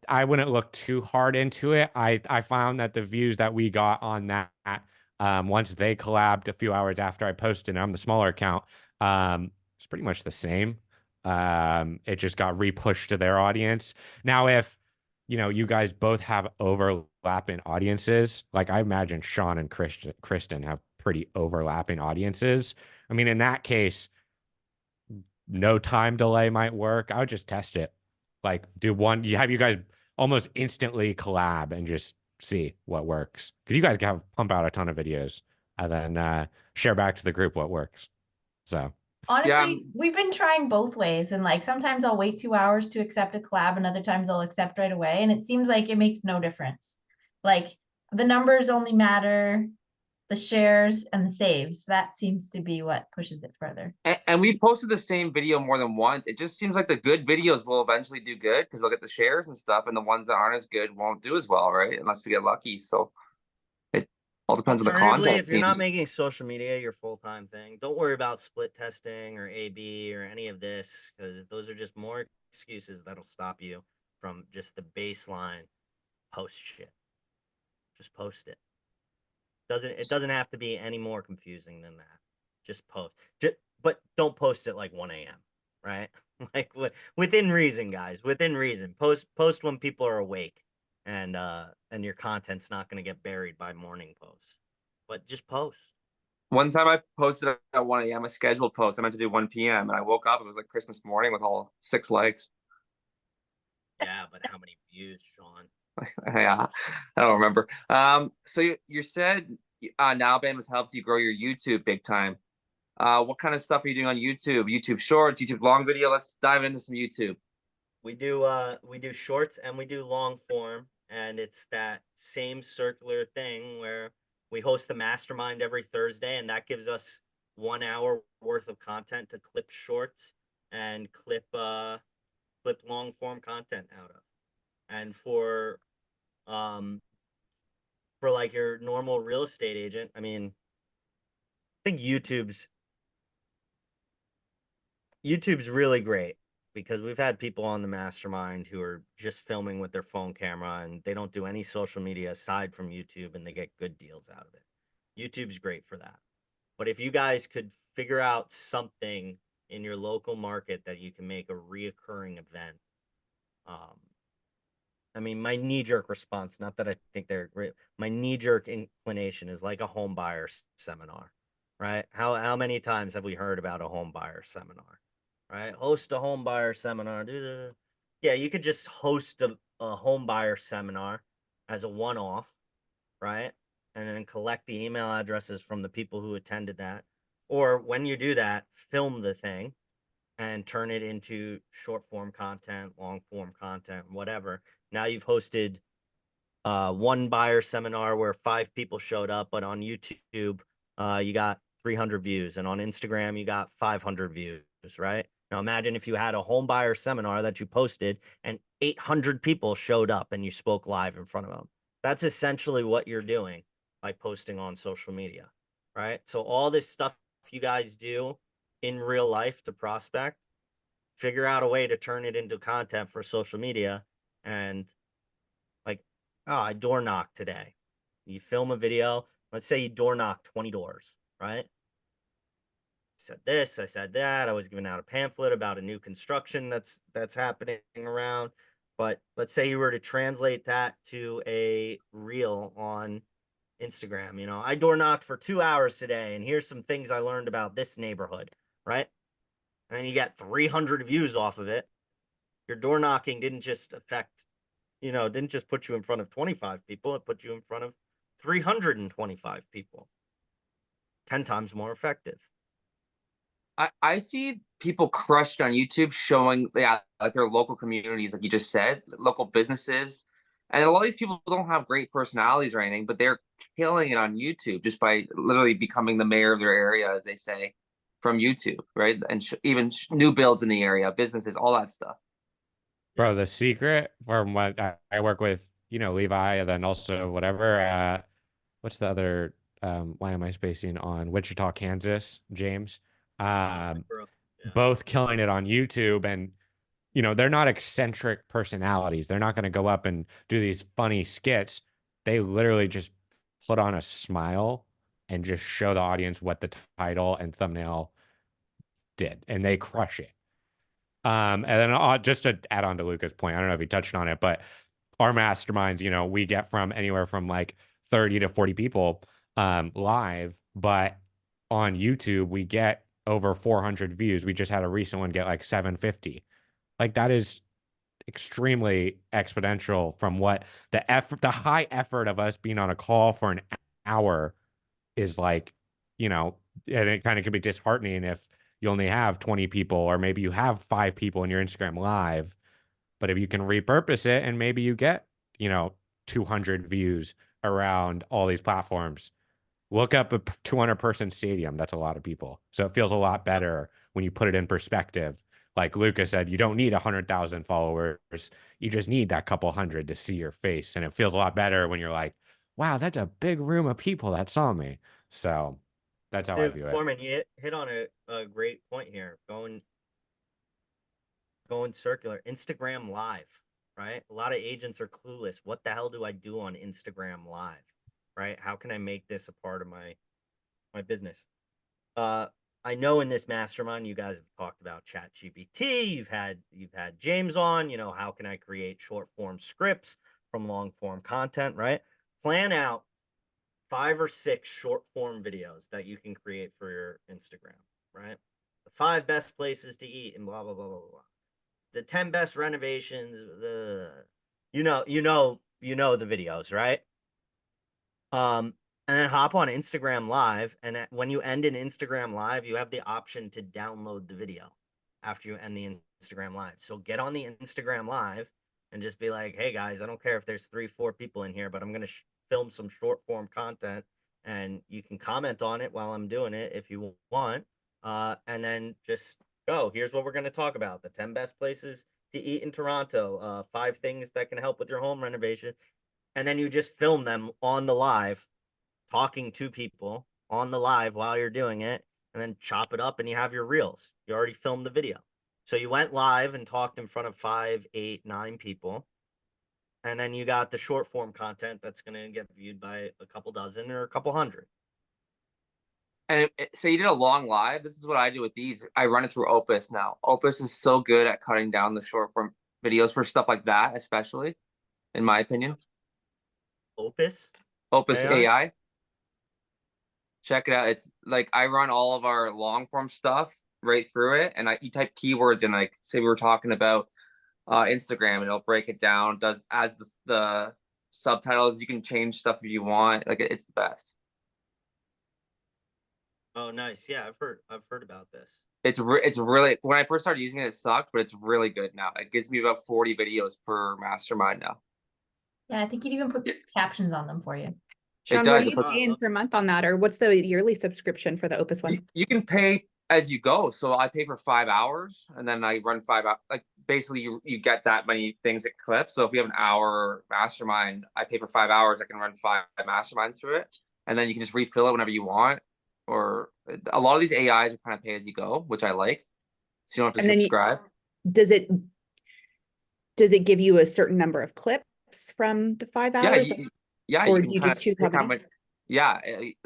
I wouldn't look too hard into it. I found that the views that we got on that once they collabed a few hours after I posted, and I'm the smaller account, it's pretty much the same. It just got repushed to their audience. Now, if you guys both have overlapping audiences, like I imagine Shawn and Kristen have pretty overlapping audiences. I mean, in that case, no time delay might work. I would just test it. Like do one, you have you guys almost instantly collab and just see what works. Because you guys can pump out a ton of videos and then share back to the group what works. So Honestly, we've been trying both ways, and like sometimes I'll wait 2 hours to accept a collab, and other times I'll accept right away, and it seems like it makes no difference. Like the numbers only matter, the shares and the saves. That seems to be what pushes it further. And we posted the same video more than once. It just seems like the good videos will eventually do good because they'll get the shares and stuff, and the ones that aren't as good won't do as well, right? Unless we get lucky. So it all depends on the Alternatively, content. if you're not Seems. making social media your full-time thing, don't worry about split testing or AB or any of this because those are just more excuses that'll stop you from just the baseline post shit. Just post it. It doesn't have to be any more confusing than that. Just post. But don't post at like 1 a.m. right? Like within reason, guys. Within reason. Post when people are awake, and your content's not going to get buried by morning posts. But just post. One time I posted at 1 a.m. a scheduled post. I meant to do 1 p.m. and I woke up. It was like Christmas morning with all 6 likes. Yeah, but how many views, Shawn? Yeah, I don't remember. So you said Now Bam has helped you grow your YouTube big time. What kind of stuff are you doing on YouTube? YouTube Shorts, YouTube long video? Let's dive into some YouTube. We do shorts and we do long form, and it's that same circular thing where we host the mastermind every Thursday, and that gives us 1 hour worth of content to clip shorts and clip long form content out of. And for like your normal real estate agent, I mean, I think YouTube's really great because we've had people on the mastermind who are just filming with their phone camera and they don't do any social media aside from YouTube, and they get good deals out of it. YouTube's great for that. But if you guys could figure out something in your local market that you can make a reoccurring event, I mean, my knee-jerk response, not that I think they're great, my knee-jerk inclination is like a home buyer seminar, right? How many times have we heard about a home buyer seminar, right? Host a home buyer seminar. Yeah, you could just host a home buyer seminar as a one-off, right? And then collect the email addresses from the people who attended that. Or when you do that, film the thing and turn it into short form content, long form content, whatever. Now you've hosted one buyer seminar where 5 people showed up, but on YouTube, you got 300 views, and on Instagram, you got 500 views, right? Now imagine if you had a home buyer seminar that you posted and 800 people showed up and you spoke live in front of them. That's essentially what you're doing by posting on social media, right? So all this stuff you guys do in real life to prospect, figure out a way to turn it into content for social media. And like, oh, I door knocked today. You film a video. Let's say you door knocked 20 doors, right? I said this, I said that. I was giving out a pamphlet about a new construction that's happening around. But let's say you were to translate that to a reel on Instagram. I door knocked for 2 hours today, and here's some things I learned about this neighborhood, right? And then you got 300 views off of it. Your door knocking didn't just didn't just put you in front of 25 people. It put you in front of 325 people. 10 times more effective. I see people crushed on YouTube showing like their local communities, like you just said, local businesses. And a lot of these people don't have great personalities or anything, but they're killing it on YouTube just by literally becoming the mayor of their area, as they say, from YouTube, right? And even new builds in the area, businesses, all that stuff. Bro, the secret from what I work with, Levi, and then also whatever, what's the other, why am I spacing on Wichita, Kansas, James? Both killing it on YouTube, and they're not eccentric personalities. They're not going to go up and do these funny skits. They literally just put on a smile and just show the audience what the title and thumbnail did, and they crush it. And then just to add on to Luca's point, I don't know if he touched on it, but our masterminds, we get from anywhere from like 30 to 40 people live, but on YouTube, we get over 400 views. We just had a recent one get like 750. Like that is extremely exponential from what the high effort of us being on a call for an hour is like, and it kind of can be disheartening if you only have 20 people, or maybe you have 5 people in your Instagram live. But if you can repurpose it and maybe you get, 200 views around all these platforms, look up a 200-person stadium. That's a lot of people. So it feels a lot better when you put it in perspective. Like Luca said, you don't need 100,000 followers. You just need that couple hundred to see your face. And it feels a lot better when you're like, wow, that's a big room of people that saw me. So that's how I view it. Foreman, you hit on a great point here. Going circular. Instagram Live, right? A lot of agents are clueless. What the hell do I do on Instagram Live, right? How can I make this a part of my business? I know in this mastermind, you guys have talked about ChatGPT. You've had James on. How can I create short form scripts from long form content, right? Plan out 5 or 6 short form videos that you can create for your Instagram, right? The 5 best places to eat and blah blah blah blah blah. The 10 best renovations. You know the videos, right? And then hop on Instagram Live, and when you end an Instagram Live, you have the option to download the video after you end the Instagram Live. So get on the Instagram Live and just be like, hey guys, I don't care if there's 3-4 people in here, but I'm gonna film some short form content, and you can comment on it while I'm doing it if you want, and then just go. Here's what we're going to talk about: the 10 best places to eat in Toronto, 5 things that can help with your home renovation. And then you just film them on the live, talking to people on the live while you're doing it, and then chop it up and you have your reels. You already filmed the video. So you went live and talked in front of 5, 8, 9 people. And then you got the short form content that's going to get viewed by a couple dozen or a couple hundred. And so you did a long live. This is what I do with these. I run it through Opus now. Opus is so good at cutting down the short form videos for stuff like that, especially, in my opinion. Opus AI. Check it out. It's like I run all of our long form stuff right through it, and you type keywords in, like, say we were talking about Instagram, and it'll break it down. Adds the subtitles. You can change stuff if you want. Like, it's the best. Oh, nice. Yeah, I've heard about this. It's really, when I first started using it, it sucked, but it's really good now. It gives me about 40 videos per mastermind now. Yeah, I think you'd even put captions on them for you. Sean, does. what are you paying per month on that? Or what's the yearly subscription for the Opus one? You can pay as you go. So I pay for 5 hours, and then I run 5 hours. Like, basically you get that many things at clips. So if you have an hour mastermind, I pay for 5 hours. I can run 5 masterminds through it, and then you can just refill it whenever you want. Or a lot of these AIs are kind of pay as you go, which I like. So you don't have to subscribe. does it give you a certain number of clips from the 5 Yeah, hours? you Or can you kind just of choose how pick how many? much. Yeah,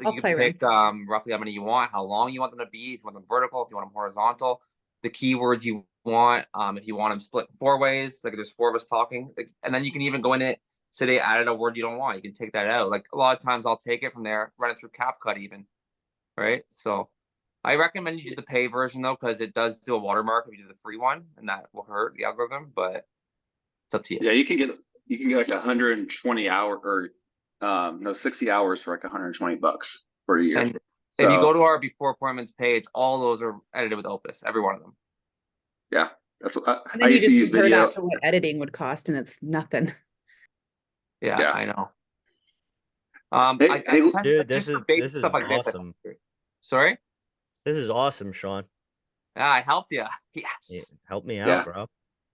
I'll you play can around. pick roughly how many you want, how long you want them to be, if you want them vertical, if you want them horizontal, the keywords you want, if you want them split 4 ways, like there's 4 of us talking, and then you can even go in it. Say they added a word you don't want, you can take that out. Like a lot of times, I'll take it from there, run it through CapCut even, right? So I recommend you do the pay version though, because it does do a watermark if you do the free one, and that will hurt the algorithm. But it's up to you. Yeah, you can get like 120 hour or no 60 hours for like 120 bucks for a year. And if you go to our before appointments page, all those are edited with Opus, every one of them. Yeah, that's what And I then you used to just use compare video. that to what editing would cost, and it's nothing. Yeah, Yeah. I know. Dude, just this for basic is stuff like this, awesome. Sorry? This is awesome, Shawn. Yeah, I helped you. Yeah, Yes. help me out, Yeah. bro.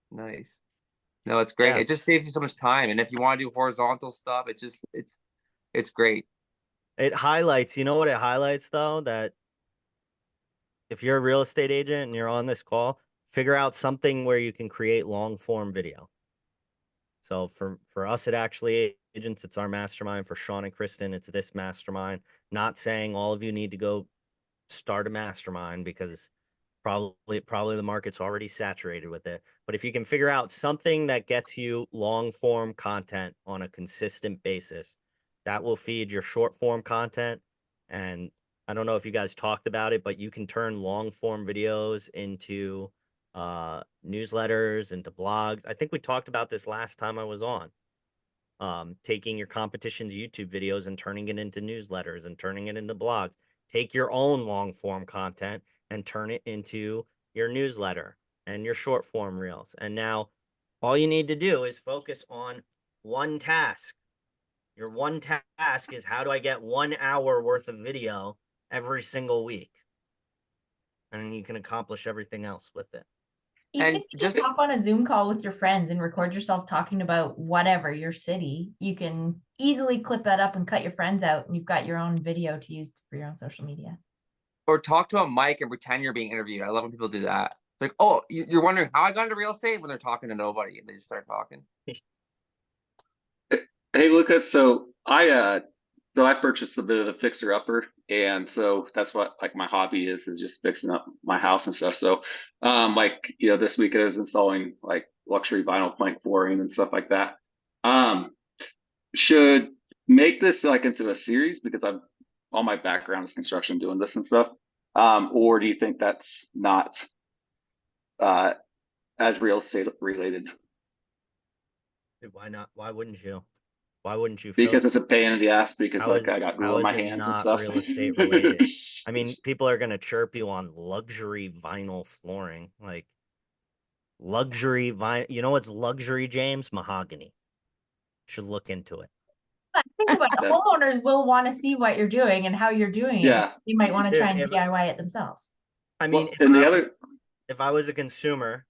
Nice. No, it's great. Yeah. It just saves you so much time. And if you want to do horizontal stuff, it's great. It highlights, you know what it highlights though? That if you're a real estate agent and you're on this call, figure out something where you can create long form video. So for us at Actually Agents, it's our mastermind. For Shawn and Kristen, it's this mastermind. Not saying all of you need to go start a mastermind, because probably the market's already saturated with it. But if you can figure out something that gets you long form content on a consistent basis, that will feed your short form content. And I don't know if you guys talked about it, but you can turn long form videos into newsletters, into blogs. I think we talked about this last time I was on. Taking your competition's YouTube videos and turning it into newsletters and turning it into blogs. Take your own long form content and turn it into your newsletter and your short form reels. And now all you need to do is focus on one task. Your one task is, how do I get 1 hour worth of video every single week? And you can accomplish everything else with it. Even And if you just just- hop on a Zoom call with your friends and record yourself talking about whatever, your city, you can easily clip that up and cut your friends out, and you've got your own video to use for your own social media. Or talk to a mic and pretend you're being interviewed. I love when people do that. Like, oh, you're wondering how I got into real estate, when they're talking to nobody and they just start talking. Hey, Luca. So I purchased a bit of a fixer upper, and so that's what like my hobby is just fixing up my house and stuff. So, this week I was installing like luxury vinyl plank flooring and stuff like that. Should make this like into a series, because all my background is construction, doing this and stuff. Or do you think that's not as real estate related? Dude, why not? Why wouldn't you? Why wouldn't you? Because it's a pain in the ass, because How like is- I got glue how on is my it hands and not stuff. real estate related? I mean, people are going to chirp you on luxury vinyl flooring. Like, luxury vinyl. You know what's luxury, James? Mahogany. Should look into it. But think about it. Homeowners will want to see what you're doing and how you're doing it. Yeah. You might want to try and If- DIY it themselves. I mean, Well, and the other, if I was a consumer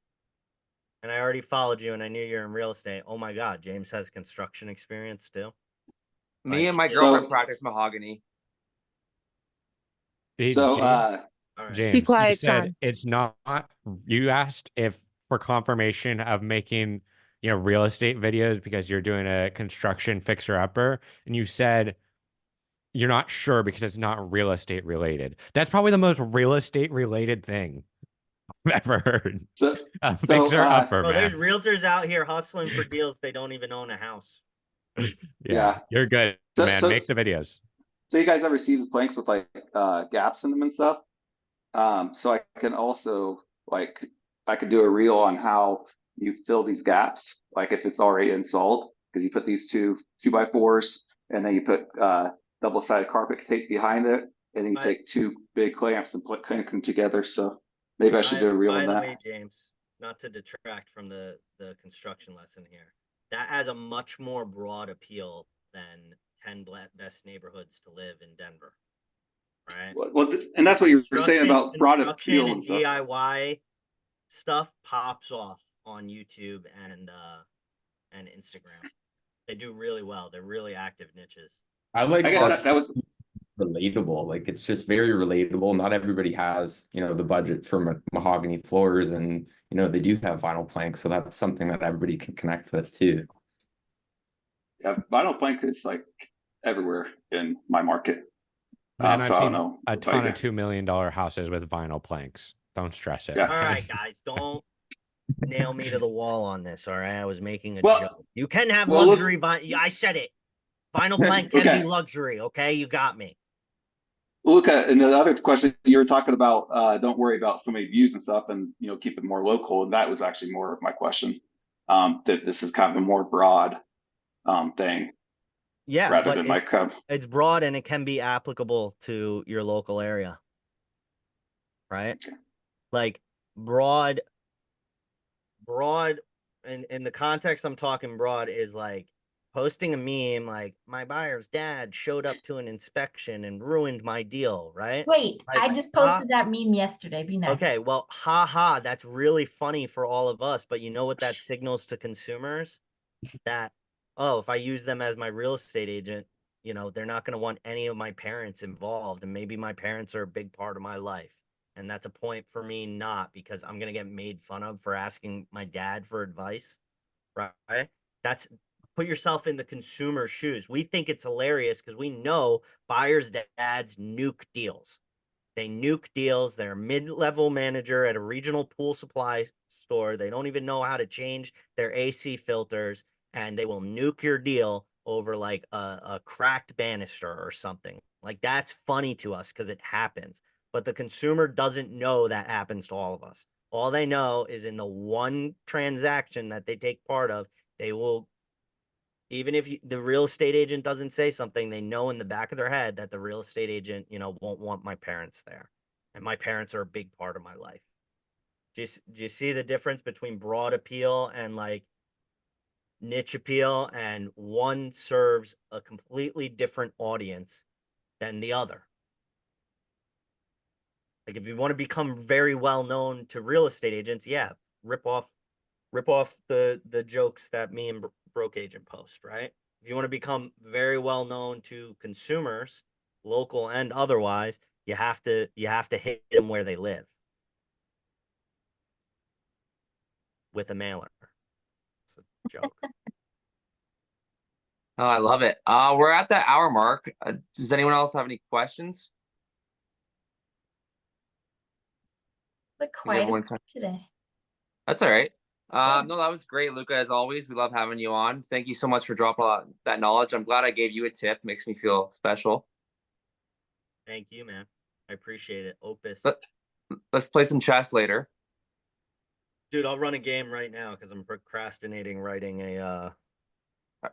and I already followed you and I knew you're in real estate, oh my God, James has construction experience too. Me and my So- girlfriend practice mahogany. Hey, so James, All right. James, Be you quiet, said Sean. it's not. You asked if for confirmation of making, real estate videos because you're doing a construction fixer upper, and you said you're not sure because it's not real estate related. That's probably the most real estate related thing I've ever heard. so, A fixer upper, Bro, there's man. realtors out here hustling for deals. They don't even own a house. Yeah. You're good, So- man. so- Make the videos. so you guys ever see the planks with like gaps in them and stuff? So I can also I could do a reel on how you fill these gaps, like if it's already installed, because you put these 2x4s and then you put double-sided carpet tape behind it, and then you take 2 big clamps and clamp them together. So maybe I should do a reel By on the that. way, James, not to detract from the construction lesson here, that has a much more broad appeal than 10 best neighborhoods to live in Denver, right? Well, and that's what you were saying about broad construction appeal and and stuff. DIY stuff pops off on YouTube and Instagram. They do really well. They're really active niches. I like I guess that's that was relatable. Like it's just very relatable. Not everybody has, the budget for mahogany floors, and they do have vinyl planks, so that's something that everybody can connect with too. Yeah, vinyl plank is like everywhere in my market. Man, So I've I don't seen know. a Like, ton of $2 million houses with vinyl planks. Don't stress it. Yeah. All right, guys, don't nail me to the wall on this. All right, I was making a Well- joke. You can have well, look- luxury vinyl. I said it. Vinyl plank can Okay. be luxury. Okay, you got me. Luca, and the other question you were talking about, don't worry about so many views and stuff, and keep it more local. And that was actually more of my question. That this is kind of a more broad thing Yeah, rather but than like it's broad and it can be applicable to your local area, right? Okay. Like broad, and in the context I'm talking broad is like posting a meme like my buyer's dad showed up to an inspection and ruined my deal, right? Wait, Like, I just posted that meme yesterday. Be nice. Okay, well, haha, that's really funny for all of us, but you know what that signals to consumers? That, oh, if I use them as my real estate agent, they're not going to want any of my parents involved, and maybe my parents are a big part of my life. And that's a point for me not, because I'm going to get made fun of for asking my dad for advice, right? That's, put yourself in the consumer's shoes. We think it's hilarious because we know buyers' dads nuke deals. They nuke deals. They're a mid-level manager at a regional pool supply store. They don't even know how to change their AC filters, and they will nuke your deal over like a cracked banister or something. Like that's funny to us because it happens. But the consumer doesn't know that happens to all of us. All they know is in the one transaction that they take part of, they will, even if the real estate agent doesn't say something, they know in the back of their head that the real estate agent, won't want my parents there. And my parents are a big part of my life. Do you see the difference between broad appeal and like niche appeal? And one serves a completely different audience than the other. Like if you want to become very well known to real estate agents, yeah, rip off the jokes that me and Broke Agent post, right? If you want to become very well known to consumers, local and otherwise, you have to hit them where they live with a mailer. It's a joke. Oh, I love it. We're at the hour mark. Does anyone else have any questions? The everyone quietest today. That's all right. Yeah. No, that was great, Luca. As always, we love having you on. Thank you so much for dropping all that knowledge. I'm glad I gave you a tip. Makes me feel special. Thank you, man. I appreciate it. Opus. Let's play some chess later. Dude, I'll run a game right now because I'm procrastinating writing a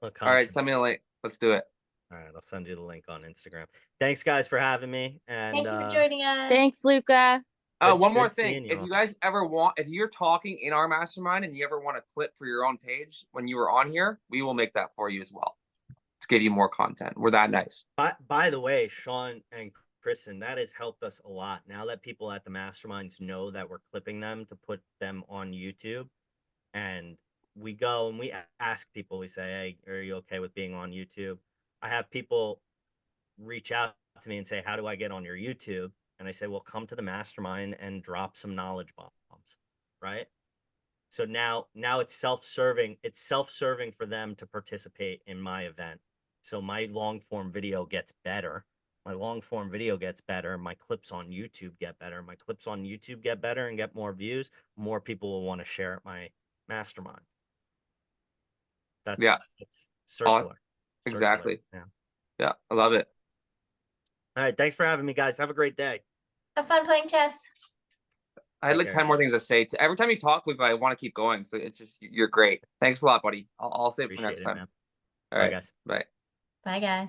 All right, send me a link. Let's do it. All right, I'll send you the link on Instagram. Thanks, guys, for having me. And Thank you for joining us. Thanks, Luca. One more good thing. seeing you If all. you guys ever want, if you're talking in our mastermind and you ever want a clip for your own page when you were on here, we will make that for you as well to give you more content. We're that nice. By the way, Shawn and Kristen, that has helped us a lot. Now that people at the masterminds know that we're clipping them to put them on YouTube, and we go and we ask people, we say, hey, are you okay with being on YouTube? I have people reach out to me and say, how do I get on your YouTube? And I say, well, come to the mastermind and drop some knowledge bombs, right? So now it's self-serving. It's self-serving for them to participate in my event. So my long form video gets better. My long form video gets better. My clips on YouTube get better. My clips on YouTube get better and get more views. More people will want to share at my mastermind. It's circular. Exactly. Circular. Yeah, I love it. All right. Thanks for having me, guys. Have a great day. Have fun playing chess. I had like 10 more things to say. Every time you talk, Luke, I want to keep going. So it's just, you're great. Thanks a lot, buddy. I'll save it for next time. Man. All right, Bye, guys. Bye. Bye, guys.